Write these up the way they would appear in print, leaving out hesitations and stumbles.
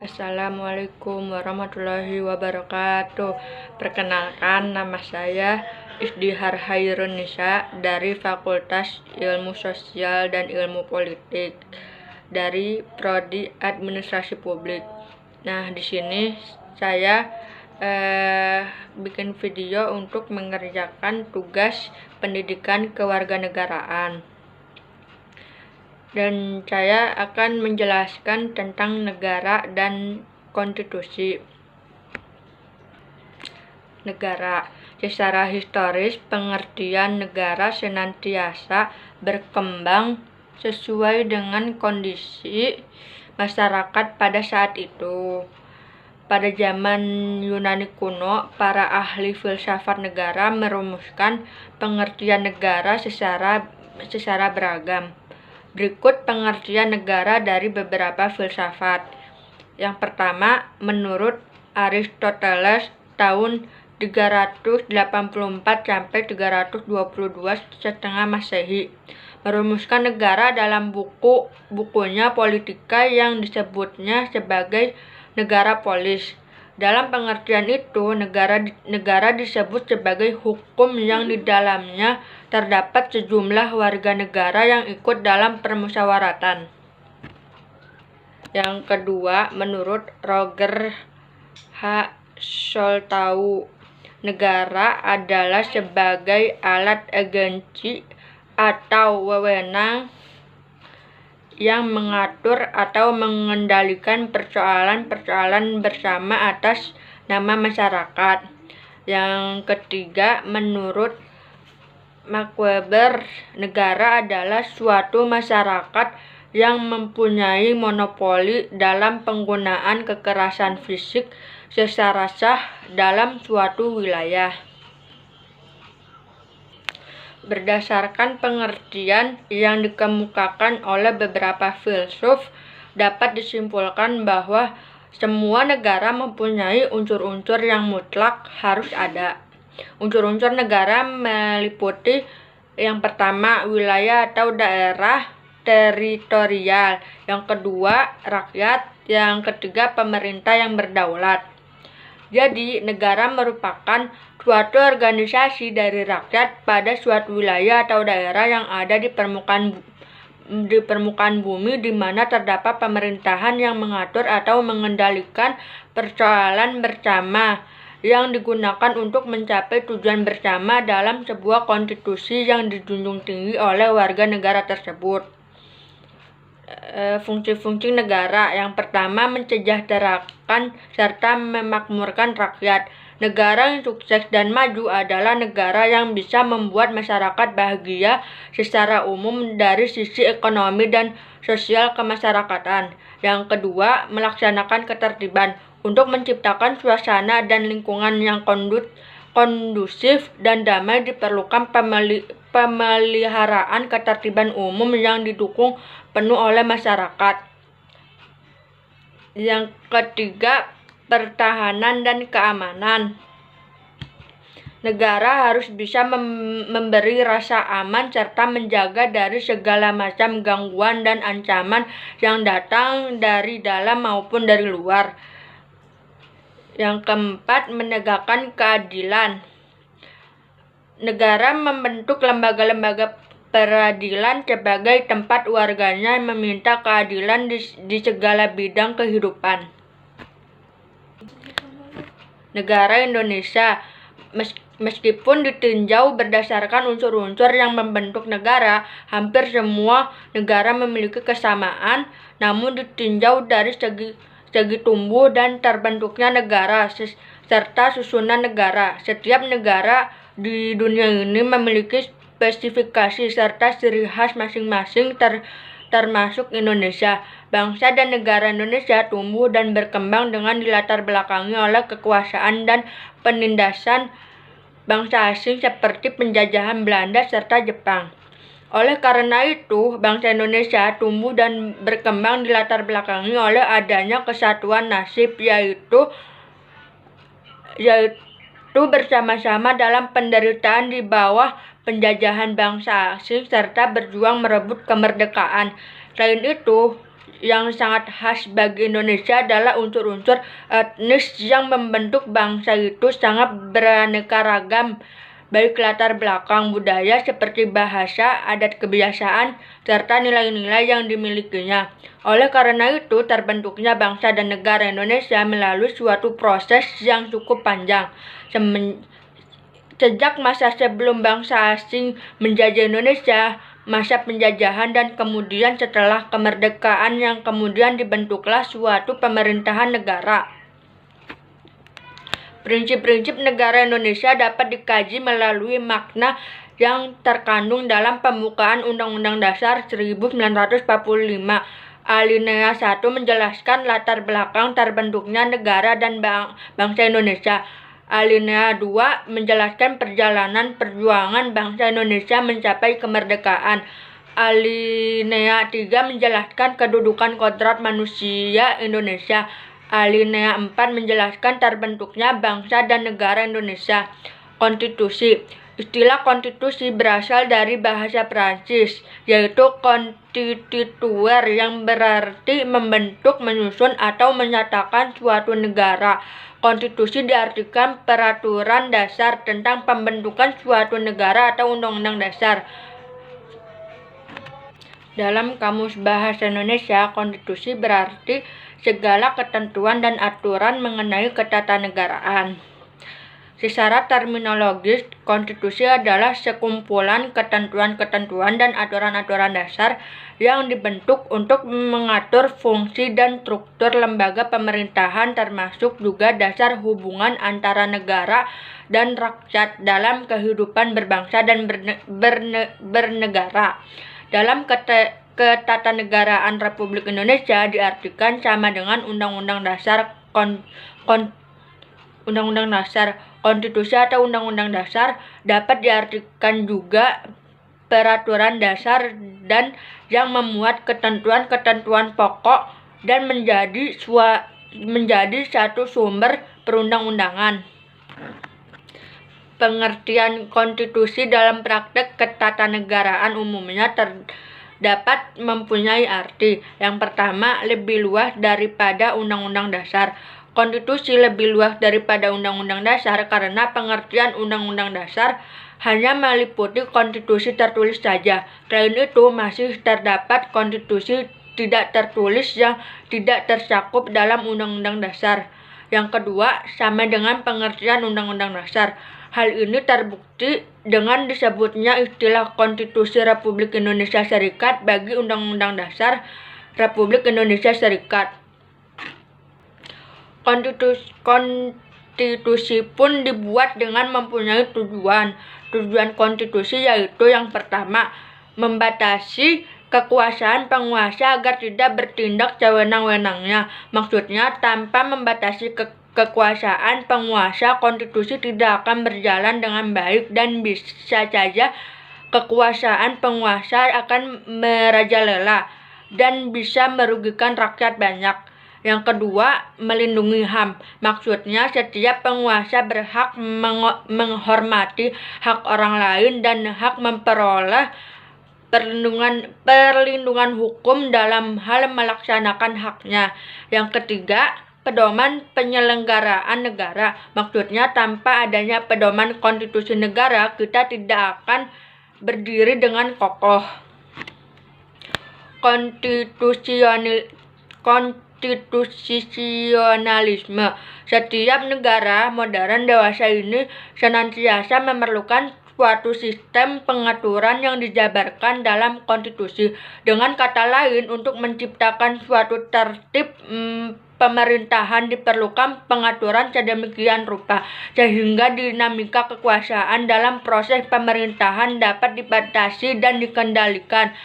Assalamualaikum warahmatullahi wabarakatuh. Perkenalkan, nama saya Isdihar Hairunisa dari Fakultas Ilmu Sosial dan Ilmu Politik dari Prodi Administrasi Publik. Nah, di sini saya bikin video untuk mengerjakan tugas pendidikan kewarganegaraan. Dan saya akan menjelaskan tentang negara dan konstitusi. Negara. Secara historis, pengertian negara senantiasa berkembang sesuai dengan kondisi masyarakat pada saat itu. Pada zaman Yunani kuno, para ahli filsafat negara merumuskan pengertian negara secara beragam. Berikut pengertian negara dari beberapa filsafat. Yang pertama, menurut Aristoteles tahun 384 sampai 322 setengah Masehi, merumuskan negara dalam bukunya Politika yang disebutnya sebagai negara polis. Dalam pengertian itu, negara disebut sebagai hukum yang di dalamnya terdapat sejumlah warga negara yang ikut dalam permusyawaratan. Yang kedua, menurut Roger H. Scholtau, negara adalah sebagai alat agensi atau wewenang yang mengatur atau mengendalikan persoalan-persoalan bersama atas nama masyarakat. Yang ketiga, menurut Max Weber, negara adalah suatu masyarakat yang mempunyai monopoli dalam penggunaan kekerasan fisik secara sah dalam suatu wilayah. Berdasarkan pengertian yang dikemukakan oleh beberapa filsuf, dapat disimpulkan bahwa semua negara mempunyai unsur-unsur yang mutlak harus ada. Unsur-unsur negara meliputi yang pertama, wilayah atau daerah teritorial, yang kedua, rakyat, yang ketiga, pemerintah yang berdaulat. Jadi, negara merupakan suatu organisasi dari rakyat pada suatu wilayah atau daerah yang ada di permukaan bumi, di mana terdapat pemerintahan yang mengatur atau mengendalikan persoalan bersama yang digunakan untuk mencapai tujuan bersama dalam sebuah konstitusi yang dijunjung tinggi oleh warga negara tersebut. Fungsi-fungsi negara. Yang pertama, mensejahterakan serta memakmurkan rakyat. Negara yang sukses dan maju adalah negara yang bisa membuat masyarakat bahagia secara umum dari sisi ekonomi dan sosial kemasyarakatan. Yang kedua, melaksanakan ketertiban. Untuk menciptakan suasana dan lingkungan yang kondusif dan damai diperlukan pemeliharaan ketertiban umum yang didukung penuh oleh masyarakat. Yang ketiga, pertahanan dan keamanan. Negara harus bisa memberi rasa aman serta menjaga dari segala macam gangguan dan ancaman yang datang dari dalam maupun dari luar. Yang keempat, menegakkan keadilan. Negara membentuk lembaga-lembaga peradilan sebagai tempat warganya meminta keadilan di segala bidang kehidupan. Negara Indonesia, meskipun ditinjau berdasarkan unsur-unsur yang membentuk negara, hampir semua negara memiliki kesamaan, namun ditinjau dari segi tumbuh dan terbentuknya negara serta susunan negara. Setiap negara di dunia ini memiliki spesifikasi serta ciri khas masing-masing, termasuk Indonesia. Bangsa dan negara Indonesia tumbuh dan berkembang dengan dilatar belakangi oleh kekuasaan dan penindasan bangsa asing seperti penjajahan Belanda serta Jepang. Oleh karena itu, bangsa Indonesia tumbuh dan berkembang dilatar belakangi oleh adanya kesatuan nasib, yaitu bersama-sama dalam penderitaan di bawah penjajahan bangsa asing serta berjuang merebut kemerdekaan. Selain itu, yang sangat khas bagi Indonesia adalah unsur-unsur etnis yang membentuk bangsa itu sangat beraneka ragam, baik latar belakang budaya seperti bahasa, adat kebiasaan, serta nilai-nilai yang dimilikinya. Oleh karena itu, terbentuknya bangsa dan negara Indonesia melalui suatu proses yang cukup panjang. Sejak masa sebelum bangsa asing menjajah Indonesia, masa penjajahan, dan kemudian setelah kemerdekaan yang kemudian dibentuklah suatu pemerintahan negara. Prinsip-prinsip negara Indonesia dapat dikaji melalui makna yang terkandung dalam pembukaan Undang-Undang Dasar 1945. Alinea 1 menjelaskan latar belakang terbentuknya negara dan bangsa Indonesia. Alinea 2 menjelaskan perjalanan perjuangan bangsa Indonesia mencapai kemerdekaan. Alinea 3 menjelaskan kedudukan kodrat manusia Indonesia. Alinea 4 menjelaskan terbentuknya bangsa dan negara Indonesia. Konstitusi. Istilah konstitusi berasal dari bahasa Prancis, yaitu constituer, yang berarti membentuk, menyusun, atau menyatakan suatu negara. Konstitusi diartikan peraturan dasar tentang pembentukan suatu negara atau undang-undang dasar. Dalam Kamus Bahasa Indonesia, konstitusi berarti segala ketentuan dan aturan mengenai ketatanegaraan. Secara terminologis, konstitusi adalah sekumpulan ketentuan-ketentuan dan aturan-aturan dasar yang dibentuk untuk mengatur fungsi dan struktur lembaga pemerintahan, termasuk juga dasar hubungan antara negara dan rakyat dalam kehidupan berbangsa dan bernegara. Dalam ketatanegaraan Republik Indonesia diartikan sama dengan Undang-Undang Dasar, Undang-Undang Dasar. Konstitusi atau Undang-Undang Dasar dapat diartikan juga peraturan dasar dan yang memuat ketentuan-ketentuan pokok dan menjadi satu sumber perundang-undangan. Pengertian konstitusi dalam praktek ketatanegaraan umumnya dapat mempunyai arti. Yang pertama, lebih luas daripada Undang-Undang Dasar. Konstitusi lebih luas daripada Undang-Undang Dasar karena pengertian Undang-Undang Dasar hanya meliputi konstitusi tertulis saja. Selain itu, masih terdapat konstitusi tidak tertulis yang tidak tercakup dalam Undang-Undang Dasar. Yang kedua, sama dengan pengertian Undang-Undang Dasar. Hal ini terbukti dengan disebutnya istilah Konstitusi Republik Indonesia Serikat bagi Undang-Undang Dasar Republik Indonesia Serikat. Konstitusi pun dibuat dengan mempunyai tujuan. Tujuan konstitusi yaitu yang pertama, membatasi kekuasaan penguasa agar tidak bertindak sewenang-wenangnya. Maksudnya, tanpa membatasi kekuasaan penguasa, konstitusi tidak akan berjalan dengan baik dan bisa saja kekuasaan penguasa akan merajalela dan bisa merugikan rakyat banyak. Yang kedua, melindungi HAM. Maksudnya, setiap penguasa berhak menghormati hak orang lain dan hak memperoleh perlindungan hukum dalam hal melaksanakan haknya. Yang ketiga, pedoman penyelenggaraan negara. Maksudnya, tanpa adanya pedoman konstitusi negara, kita tidak akan berdiri dengan kokoh. Konstitusionalisme. Setiap negara modern dewasa ini senantiasa memerlukan suatu sistem pengaturan yang dijabarkan dalam konstitusi. Dengan kata lain, untuk menciptakan suatu tertib pemerintahan diperlukan pengaturan sedemikian rupa sehingga dinamika kekuasaan dalam proses pemerintahan dapat dibatasi dan dikendalikan.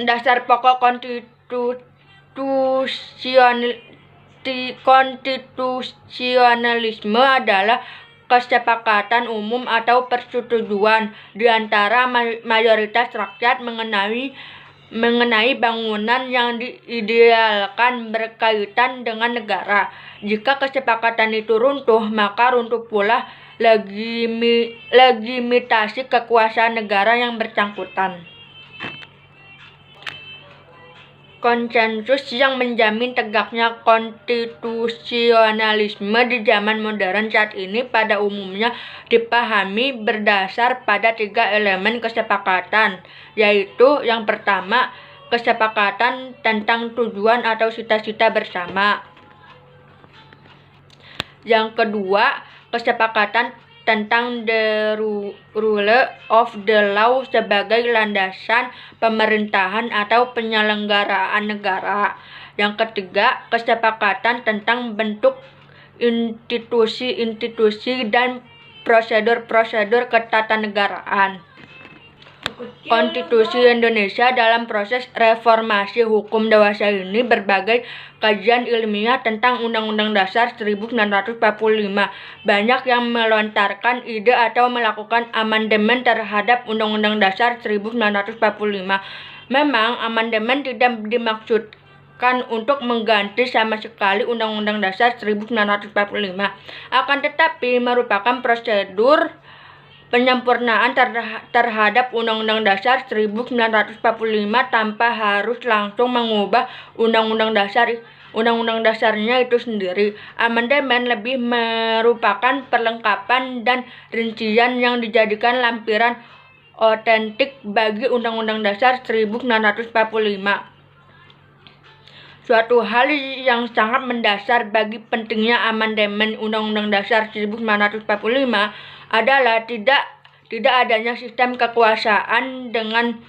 Dasar pokok konstitusionalisme adalah kesepakatan umum atau persetujuan di antara mayoritas rakyat mengenai bangunan yang diidealkan berkaitan dengan negara. Jika kesepakatan itu runtuh, maka runtuh pula legitimasi kekuasaan negara yang bersangkutan. konsensus yang menjamin tegaknya konstitusionalisme di zaman modern saat ini pada umumnya dipahami berdasar pada 3 elemen kesepakatan, yaitu yang pertama, kesepakatan tentang tujuan atau cita-cita bersama. Yang kedua, kesepakatan tentang the rule of the law sebagai landasan pemerintahan atau penyelenggaraan negara. Yang ketiga, kesepakatan tentang bentuk institusi-institusi dan prosedur-prosedur ketatanegaraan. Konstitusi Indonesia dalam proses reformasi hukum dewasa ini berbagai kajian ilmiah tentang Undang-Undang Dasar 1945. Banyak yang melontarkan ide atau melakukan amandemen terhadap Undang-Undang Dasar 1945. Memang amandemen tidak dimaksudkan untuk mengganti sama sekali Undang-Undang Dasar 1945. Akan tetapi merupakan prosedur penyempurnaan terhadap Undang-Undang Dasar 1945 tanpa harus langsung mengubah Undang-Undang Dasarnya itu sendiri. Amandemen lebih merupakan perlengkapan dan rincian yang dijadikan lampiran otentik bagi Undang-Undang Dasar 1945. Suatu hal yang sangat mendasar bagi pentingnya amandemen Undang-Undang Dasar 1945 adalah tidak adanya sistem kekuasaan dengan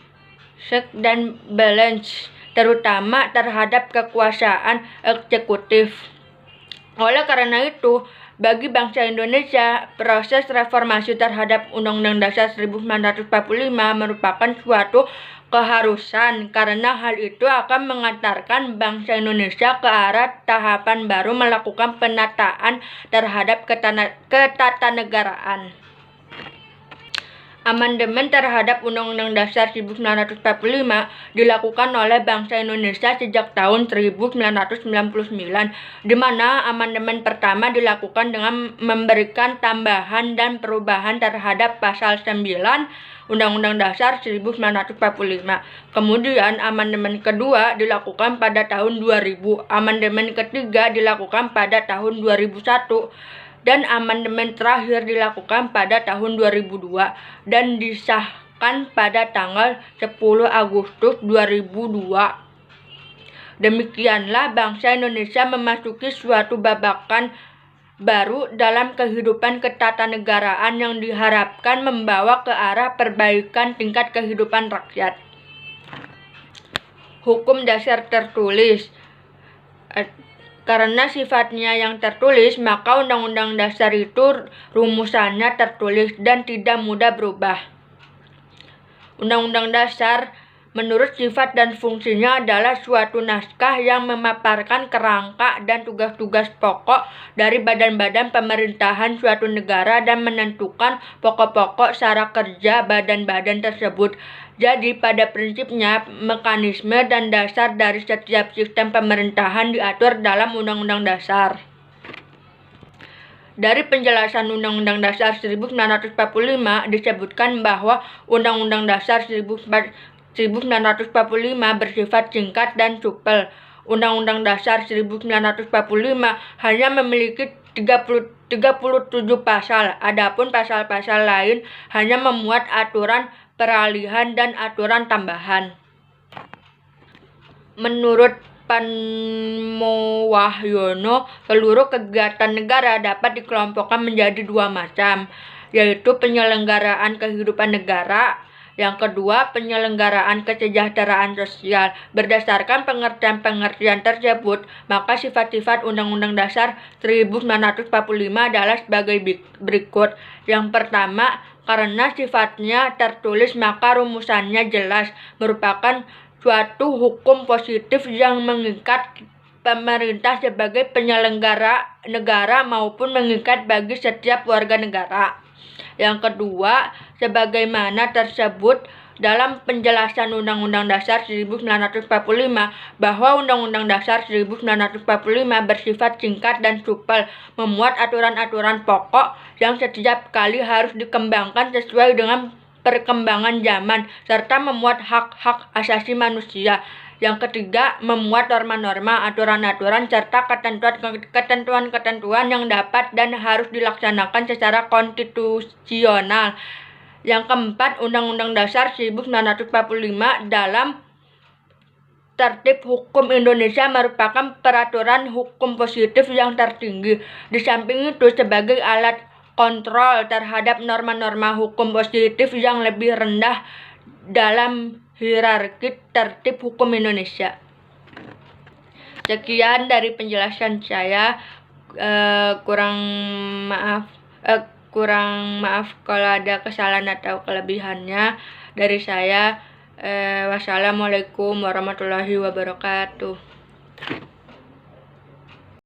check dan balance, terutama terhadap kekuasaan eksekutif. Oleh karena itu, bagi bangsa Indonesia, proses reformasi terhadap Undang-Undang Dasar 1945 merupakan suatu keharusan, karena hal itu akan mengantarkan bangsa Indonesia ke arah tahapan baru melakukan penataan terhadap ketatanegaraan. Amandemen terhadap Undang-Undang Dasar 1945 dilakukan oleh bangsa Indonesia sejak tahun 1999, di mana amandemen pertama dilakukan dengan memberikan tambahan dan perubahan terhadap pasal 9 Undang-Undang Dasar 1945. Kemudian amandemen kedua dilakukan pada tahun 2000, amandemen ketiga dilakukan pada tahun 2001, dan amandemen terakhir dilakukan pada tahun 2002 dan disahkan pada tanggal 10 Agustus 2002. Demikianlah bangsa Indonesia memasuki suatu babakan baru dalam kehidupan ketatanegaraan yang diharapkan membawa ke arah perbaikan tingkat kehidupan rakyat. Hukum dasar tertulis. Karena sifatnya yang tertulis, maka Undang-Undang Dasar itu rumusannya tertulis dan tidak mudah berubah. Undang-Undang Dasar menurut sifat dan fungsinya adalah suatu naskah yang memaparkan kerangka dan tugas-tugas pokok dari badan-badan pemerintahan suatu negara dan menentukan pokok-pokok cara kerja badan-badan tersebut. Jadi pada prinsipnya, mekanisme dan dasar dari setiap sistem pemerintahan diatur dalam Undang-Undang Dasar. Dari penjelasan Undang-Undang Dasar 1945 disebutkan bahwa Undang-Undang Dasar 1945 bersifat singkat dan supel. Undang-Undang Dasar 1945 hanya memiliki 37 pasal, adapun pasal-pasal lain hanya memuat aturan peralihan dan aturan tambahan. Menurut Panmo Wahyono, seluruh kegiatan negara dapat dikelompokkan menjadi 2 macam, yaitu penyelenggaraan kehidupan negara. Yang kedua, penyelenggaraan kesejahteraan sosial. Berdasarkan pengertian-pengertian tersebut, maka sifat-sifat Undang-Undang Dasar 1945 adalah sebagai berikut. Yang pertama, karena sifatnya tertulis maka rumusannya jelas, merupakan suatu hukum positif yang mengikat pemerintah sebagai penyelenggara negara maupun mengikat bagi setiap warga negara. Yang kedua, sebagaimana tersebut dalam penjelasan Undang-Undang Dasar 1945 bahwa Undang-Undang Dasar 1945 bersifat singkat dan supel, memuat aturan-aturan pokok yang setiap kali harus dikembangkan sesuai dengan perkembangan zaman, serta memuat hak-hak asasi manusia. Yang ketiga, memuat norma-norma, aturan-aturan, serta ketentuan-ketentuan yang dapat dan harus dilaksanakan secara konstitusional. Yang keempat, Undang-Undang Dasar 1945 dalam Tertib Hukum Indonesia merupakan peraturan hukum positif yang tertinggi. Di samping itu, sebagai alat kontrol terhadap norma-norma hukum positif yang lebih rendah dalam hierarki tertib hukum Indonesia. Sekian dari penjelasan saya. Kurang maaf kalau ada kesalahan atau kelebihannya dari saya. Wassalamualaikum warahmatullahi wabarakatuh.